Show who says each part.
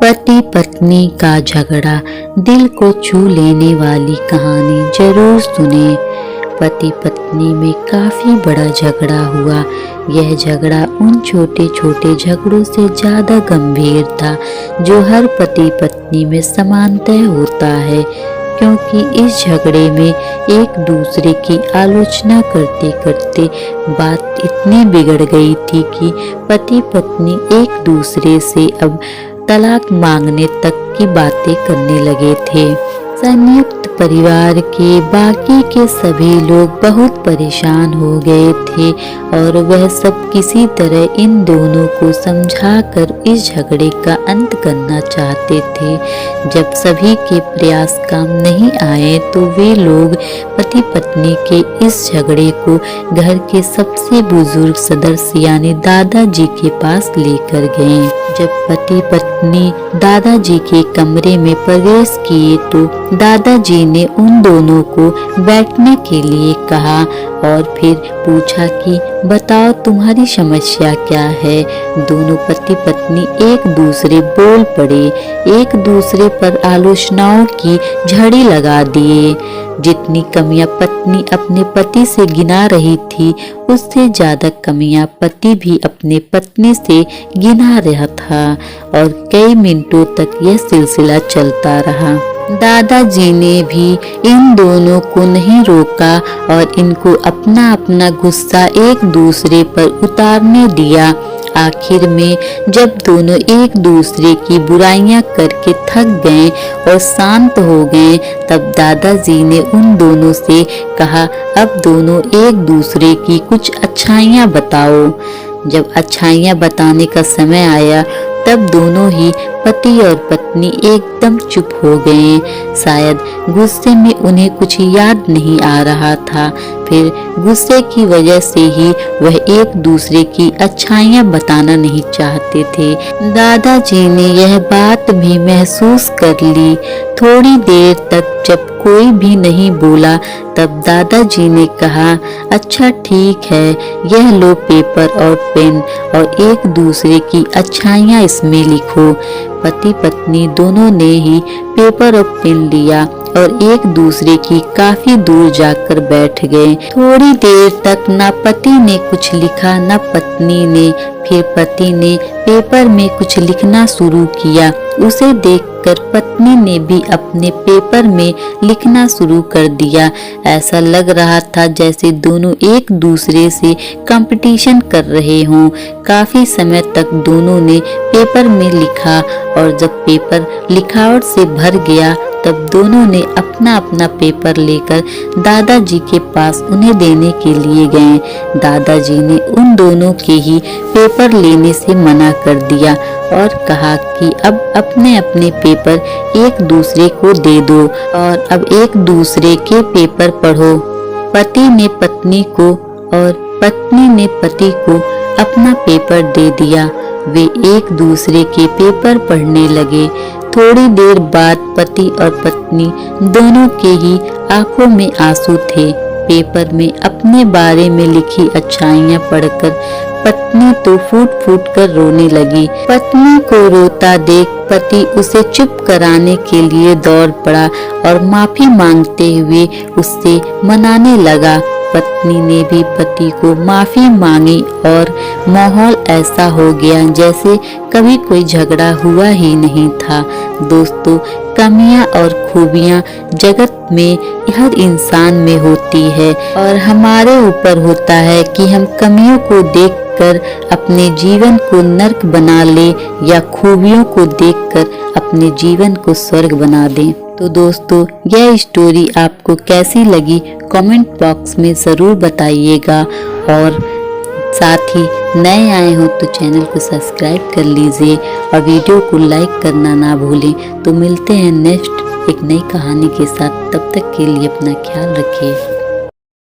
Speaker 1: पति पत्नी का झगड़ा दिल को छू लेने वाली कहानी जरूर सुने। पति पत्नी में काफी बड़ा झगड़ा हुआ। यह झगड़ा उन छोटे छोटे झगड़ों से ज्यादा गंभीर था जो हर पति पत्नी में समानतः होता है, क्योंकि इस झगड़े में एक दूसरे की आलोचना करते करते बात इतनी बिगड़ गई थी कि पति पत्नी एक दूसरे से अब तलाक मांगने तक की बातें करने लगे थे। संयुक्त परिवार के बाकी के सभी लोग बहुत परेशान हो गए थे और वह सब किसी तरह इन दोनों को समझाकर इस झगड़े का अंत करना चाहते थे। जब सभी के प्रयास काम नहीं आए तो वे लोग पति पत्नी के इस झगड़े को घर के सबसे बुजुर्ग सदस्य यानी दादाजी के पास लेकर गए। जब पति पत्नी दादाजी के कमरे में प्रवेश किए तो दादाजी ने उन दोनों को बैठने के लिए कहा और फिर पूछा कि बताओ तुम्हारी समस्या क्या है। दोनों पति पत्नी एक दूसरे बोल पड़े, एक दूसरे पर आलोचनाओं की झड़ी लगा दिए। जितनी कमियां पत्नी अपने पति से गिना रही थी उससे ज्यादा कमियां पति भी अपने पत्नी से गिना रहा था और कई मिनटों तक यह सिलसिला चलता रहा। दादाजी ने भी इन दोनों को नहीं रोका और इनको अपना अपना गुस्सा एक दूसरे पर उतारने दिया। आखिर में जब दोनों एक दूसरे की बुराइयां करके थक गए और शांत हो गए तब दादाजी ने उन दोनों से कहा, अब दोनों एक दूसरे की कुछ अच्छाइयां बताओ। जब अच्छाइयां बताने का समय आया तब दोनों ही पति और पत्नी एकदम चुप हो गए। शायद गुस्से में उन्हें कुछ याद नहीं आ रहा था, फिर गुस्से की वजह से ही वह एक दूसरे की अच्छाइयां बताना नहीं चाहते थे। दादाजी ने यह बात भी महसूस कर ली। थोड़ी देर तक जब कोई भी नहीं बोला तब दादाजी ने कहा, अच्छा ठीक है, यह लो पेपर और पेन और एक दूसरे की अच्छाइयां इसमें लिखो। पति पत्नी दोनों ने ही पेपर और पेन लिया और एक दूसरे की काफी दूर जाकर बैठ गए। थोड़ी देर तक ना पति ने कुछ लिखा ना पत्नी ने। फिर पति ने पेपर में कुछ लिखना शुरू किया। उसे देखकर पत्नी ने भी अपने पेपर में लिखना शुरू कर दिया। ऐसा लग रहा था जैसे दोनों एक दूसरे से कंपटीशन कर रहे हों। काफी समय तक दोनों ने पेपर में लिखा और जब पेपर लिखावट से भर गया तब दोनों ने अपना अपना पेपर लेकर दादाजी के पास उन्हें देने के लिए गए। दादाजी ने उन दोनों के ही पेपर लेने से मना कर दिया और कहा कि अब अपने अपने पेपर एक दूसरे को दे दो और अब एक दूसरे के पेपर पढ़ो। पति ने पत्नी को और पत्नी ने पति को अपना पेपर दे दिया। वे एक दूसरे के पेपर पढ़ने लगे। थोड़ी देर बाद पति और पत्नी दोनों के ही आंखों में आंसू थे। पेपर में अपने बारे में लिखी अच्छाइयां पढ़कर पत्नी तो फूट फूट कर रोने लगी। पत्नी को रोता देख पति उसे चुप कराने के लिए दौड़ पड़ा और माफी मांगते हुए उससे मनाने लगा। पत्नी ने भी पति को माफी मांगी और माहौल ऐसा हो गया जैसे कभी कोई झगड़ा हुआ ही नहीं था। दोस्तों, कमियां और खूबियां जगत में हर इंसान में होती है और हमारे ऊपर होता है कि हम कमियों को देखकर अपने जीवन को नर्क बना ले या खूबियों को देखकर अपने जीवन को स्वर्ग बना दें। तो दोस्तों, यह स्टोरी आपको कैसी लगी कमेंट बॉक्स में ज़रूर बताइएगा और साथ ही नए आए हो तो चैनल को सब्सक्राइब कर लीजिए और वीडियो को लाइक करना ना भूलें। तो मिलते हैं नेक्स्ट एक नई कहानी के साथ। तब तक के लिए अपना ख्याल रखिए।